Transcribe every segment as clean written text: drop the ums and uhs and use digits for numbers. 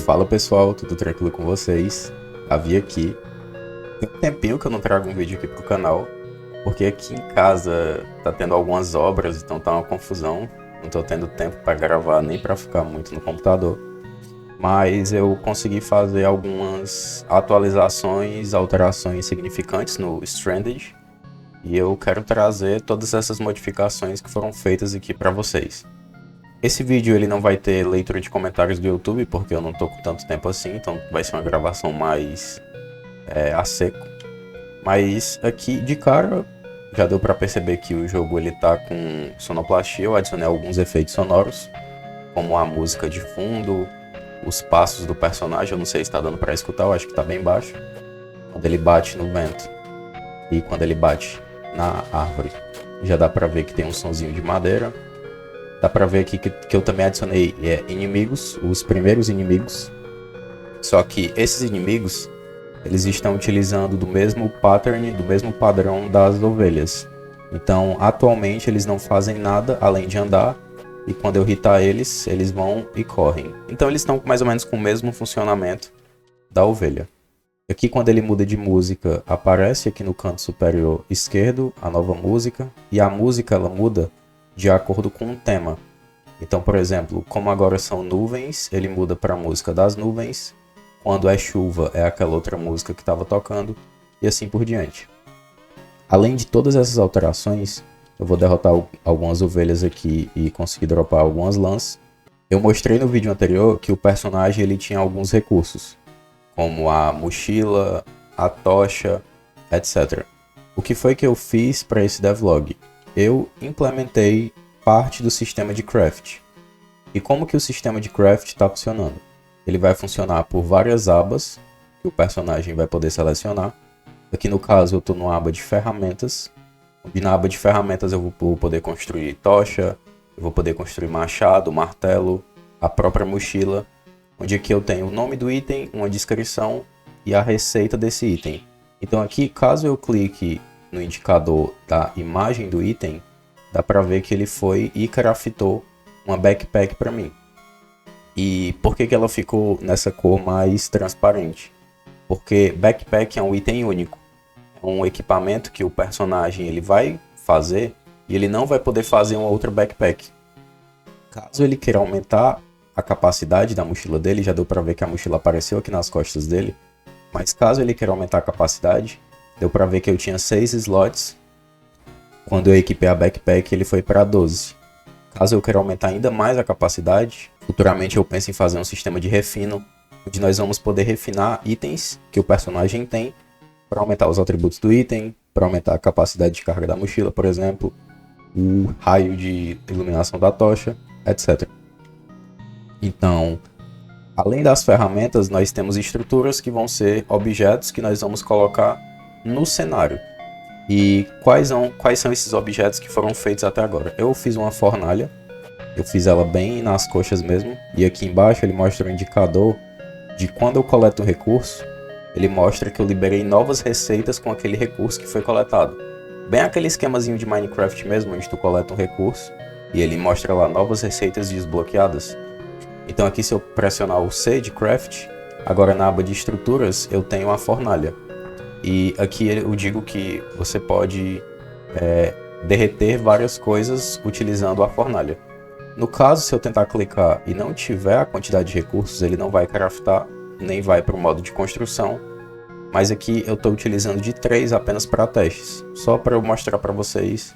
Fala pessoal, tudo tranquilo com vocês? Davi aqui. Tem um tempinho que eu não trago um vídeo aqui pro canal, porque aqui em casa tá tendo algumas obras, então tá uma confusão. Não tô tendo tempo para gravar nem para ficar muito no computador. Mas eu consegui fazer algumas atualizações, alterações significantes no Stranded. E eu quero trazer todas essas modificações que foram feitas aqui para vocês. Esse vídeo ele não vai ter leitura de comentários do YouTube, porque eu não tô com tanto tempo assim, então vai ser uma gravação mais a seco. Mas aqui de cara já deu para perceber que o jogo ele tá com sonoplastia. Eu adicionei alguns efeitos sonoros, como a música de fundo, os passos do personagem. Eu não sei se tá dando para escutar, eu acho que tá bem baixo. Quando ele bate no vento e quando ele bate na árvore, já dá para ver que tem um sonzinho de madeira. Dá pra ver aqui que eu também adicionei inimigos, os primeiros inimigos. Só que esses inimigos, eles estão utilizando do mesmo pattern, do mesmo padrão das ovelhas. Então, atualmente, eles não fazem nada além de andar. E quando eu hitar eles, eles vão e correm. Então, eles estão mais ou menos com o mesmo funcionamento da ovelha. Aqui, quando ele muda de música, aparece aqui no canto superior esquerdo a nova música. E a música, ela muda de acordo com o tema. Então, por exemplo, como agora são nuvens, ele muda para a música das nuvens. Quando é chuva, é aquela outra música que estava tocando, e assim por diante. Além de todas essas alterações, eu vou derrotar algumas ovelhas aqui e conseguir dropar algumas lãs. Eu mostrei no vídeo anterior que o personagem ele tinha alguns recursos, como a mochila, a tocha, etc. O que foi que eu fiz para esse devlog? Eu implementei parte do sistema de craft. E como que o sistema de craft está funcionando? Ele vai funcionar por várias abas que o personagem vai poder selecionar. Aqui no caso eu estou numa aba de ferramentas. E na aba de ferramentas eu vou poder construir tocha, eu vou poder construir machado, martelo, a própria mochila. Onde aqui eu tenho o nome do item, uma descrição e a receita desse item. Então aqui, caso eu clique no indicador da imagem do item, dá para ver que ele foi e craftou uma backpack para mim. E por que ela ficou nessa cor mais transparente? Porque backpack é um item único. É um equipamento que o personagem ele vai fazer e ele não vai poder fazer uma outra backpack. Caso ele queira aumentar a capacidade da mochila dele, já deu para ver que a mochila apareceu aqui nas costas dele. Mas caso ele queira aumentar a capacidade, deu para ver que eu tinha 6 slots. Quando eu equipei a backpack, ele foi para 12. Caso eu queira aumentar ainda mais a capacidade, futuramente eu penso em fazer um sistema de refino, onde nós vamos poder refinar itens que o personagem tem, para aumentar os atributos do item, para aumentar a capacidade de carga da mochila, por exemplo, o raio de iluminação da tocha, etc. Então, além das ferramentas, nós temos estruturas que vão ser objetos que nós vamos colocar no cenário. E quais são esses objetos que foram feitos até agora? Eu fiz uma fornalha, eu fiz ela bem nas coxas mesmo, e aqui embaixo ele mostra um indicador de quando eu coleto um recurso, ele mostra que eu liberei novas receitas com aquele recurso que foi coletado. Bem aquele esquemazinho de Minecraft mesmo, onde tu coleta um recurso e ele mostra lá novas receitas desbloqueadas. Então aqui se eu pressionar o C de Craft, agora na aba de estruturas eu tenho a fornalha. E aqui eu digo que você pode derreter várias coisas utilizando a fornalha. No caso, se eu tentar clicar e não tiver a quantidade de recursos, ele não vai craftar, nem vai para o modo de construção. Mas aqui eu estou utilizando de 3 apenas para testes, só para eu mostrar para vocês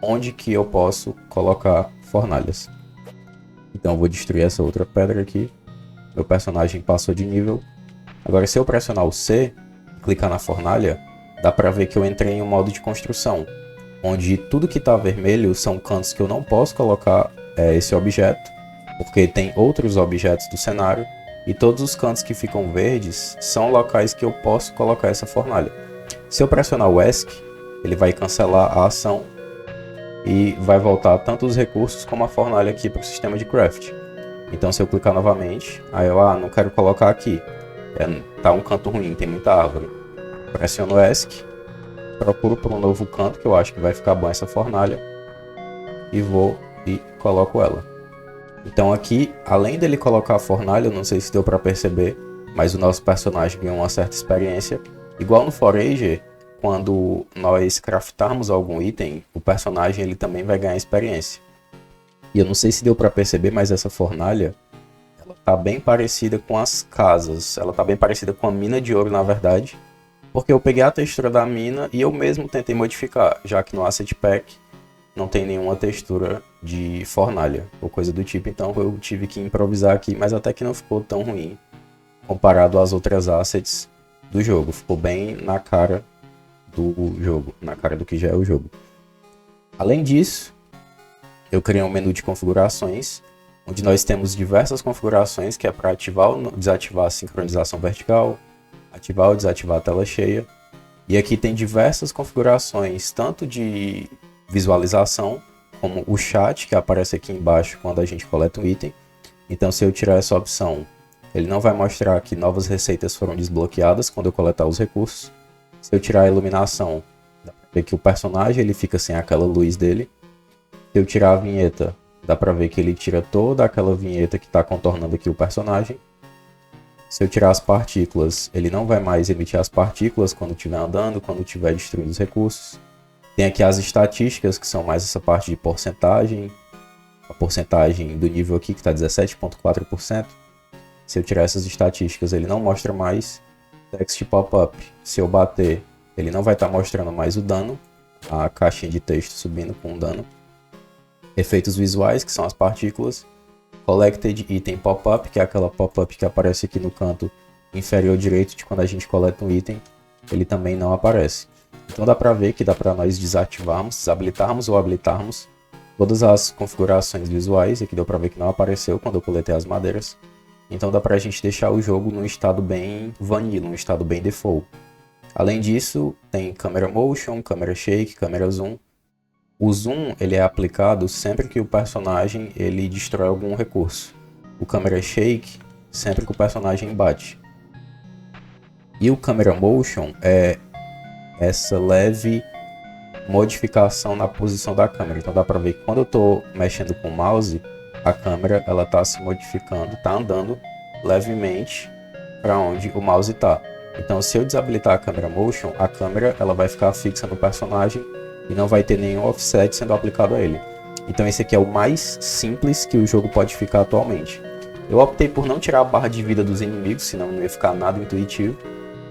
onde que eu posso colocar fornalhas. Então eu vou destruir essa outra pedra aqui. Meu personagem passou de nível. Agora se eu pressionar o C, clicar na fornalha, dá para ver que eu entrei em um modo de construção, onde tudo que está vermelho são cantos que eu não posso colocar esse objeto, porque tem outros objetos do cenário, e todos os cantos que ficam verdes são locais que eu posso colocar essa fornalha. Se eu pressionar o ESC, ele vai cancelar a ação e vai voltar tanto os recursos como a fornalha aqui para o sistema de craft. Então se eu clicar novamente, aí eu não quero colocar aqui, tá um canto ruim, tem muita árvore. Pressiono o ESC, procuro por um novo canto que eu acho que vai ficar bom essa fornalha e vou e coloco ela. Então aqui, além dele colocar a fornalha, eu não sei se deu para perceber, mas o nosso personagem ganhou uma certa experiência. Igual no Forager, quando nós craftarmos algum item, o personagem ele também vai ganhar experiência. E eu não sei se deu para perceber, mas essa fornalha, ela tá bem parecida com as casas. Ela tá bem parecida com a mina de ouro, na verdade. Porque eu peguei a textura da mina e eu mesmo tentei modificar, já que no Asset Pack não tem nenhuma textura de fornalha ou coisa do tipo. Então eu tive que improvisar aqui, mas até que não ficou tão ruim comparado às outras assets do jogo. Ficou bem na cara do jogo, na cara do que já é o jogo. Além disso, eu criei um menu de configurações, onde nós temos diversas configurações, que é para ativar ou desativar a sincronização vertical, ativar ou desativar a tela cheia. E aqui tem diversas configurações, tanto de visualização, como o chat, que aparece aqui embaixo quando a gente coleta um item. Então, se eu tirar essa opção, ele não vai mostrar que novas receitas foram desbloqueadas quando eu coletar os recursos. Se eu tirar a iluminação, dá pra ver que o personagem ele fica sem aquela luz dele. Se eu tirar a vinheta, dá pra ver que ele tira toda aquela vinheta que está contornando aqui o personagem. Se eu tirar as partículas, ele não vai mais emitir as partículas quando estiver andando, quando estiver destruindo os recursos. Tem aqui as estatísticas, que são mais essa parte de porcentagem. A porcentagem do nível aqui, que está 17,4%. Se eu tirar essas estatísticas, ele não mostra mais. Text pop-up, se eu bater, ele não vai estar mostrando mais o dano. A caixinha de texto subindo com o dano. Efeitos visuais, que são as partículas. Collected Item Pop-up, que é aquela pop-up que aparece aqui no canto inferior direito de quando a gente coleta um item. Ele também não aparece. Então dá para ver que dá para nós desativarmos, desabilitarmos ou habilitarmos todas as configurações visuais. Aqui deu para ver que não apareceu quando eu coletei as madeiras. Então dá para a gente deixar o jogo num estado bem vanilla, num estado bem default. Além disso, tem câmera motion, câmera shake, câmera zoom. O zoom ele é aplicado sempre que o personagem ele destrói algum recurso. O câmera shake sempre que o personagem bate. E o câmera motion é essa leve modificação na posição da câmera. Então dá para ver que quando eu estou mexendo com o mouse, a câmera ela está se modificando, está andando levemente para onde o mouse está. Então se eu desabilitar a câmera motion, a câmera ela vai ficar fixa no personagem e não vai ter nenhum offset sendo aplicado a ele. Então esse aqui é o mais simples que o jogo pode ficar atualmente. Eu optei por não tirar a barra de vida dos inimigos, senão não ia ficar nada intuitivo.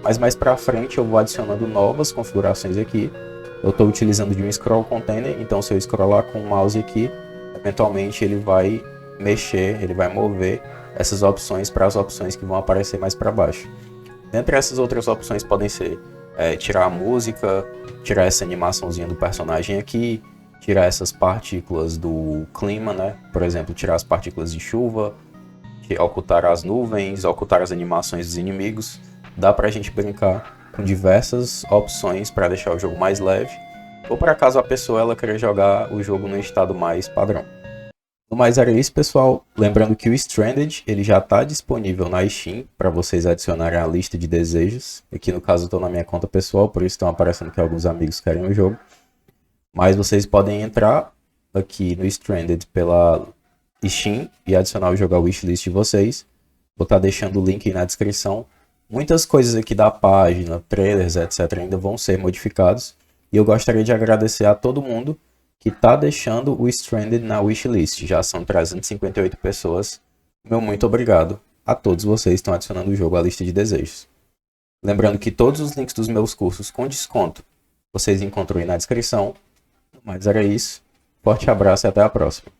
Mas mais para frente eu vou adicionando novas configurações aqui. Eu estou utilizando de um scroll container, então se eu scrollar com o mouse aqui, eventualmente ele vai mexer, ele vai mover essas opções para as opções que vão aparecer mais para baixo. Dentre essas outras opções podem ser tirar a música, tirar essa animaçãozinha do personagem aqui, tirar essas partículas do clima, né? Por exemplo, tirar as partículas de chuva, ocultar as nuvens, ocultar as animações dos inimigos. Dá pra gente brincar com diversas opções para deixar o jogo mais leve, ou para caso a pessoa ela queira jogar o jogo no estado mais padrão. No mais era isso, pessoal. Lembrando que o Stranded ele já está disponível na Steam para vocês adicionarem a lista de desejos. Aqui no caso eu estou na minha conta pessoal, por isso estão aparecendo que alguns amigos querem o jogo. Mas vocês podem entrar aqui no Stranded pela Steam e adicionar o jogo ao wishlist de vocês. Vou estar deixando o link aí na descrição. Muitas coisas aqui da página, trailers, etc. ainda vão ser modificados. E eu gostaria de agradecer a todo mundo que está deixando o Stranded na wishlist. Já são 358 pessoas. Meu muito obrigado a todos vocês que estão adicionando o jogo à lista de desejos. Lembrando que todos os links dos meus cursos com desconto vocês encontram aí na descrição. Mas era isso. Forte abraço e até a próxima.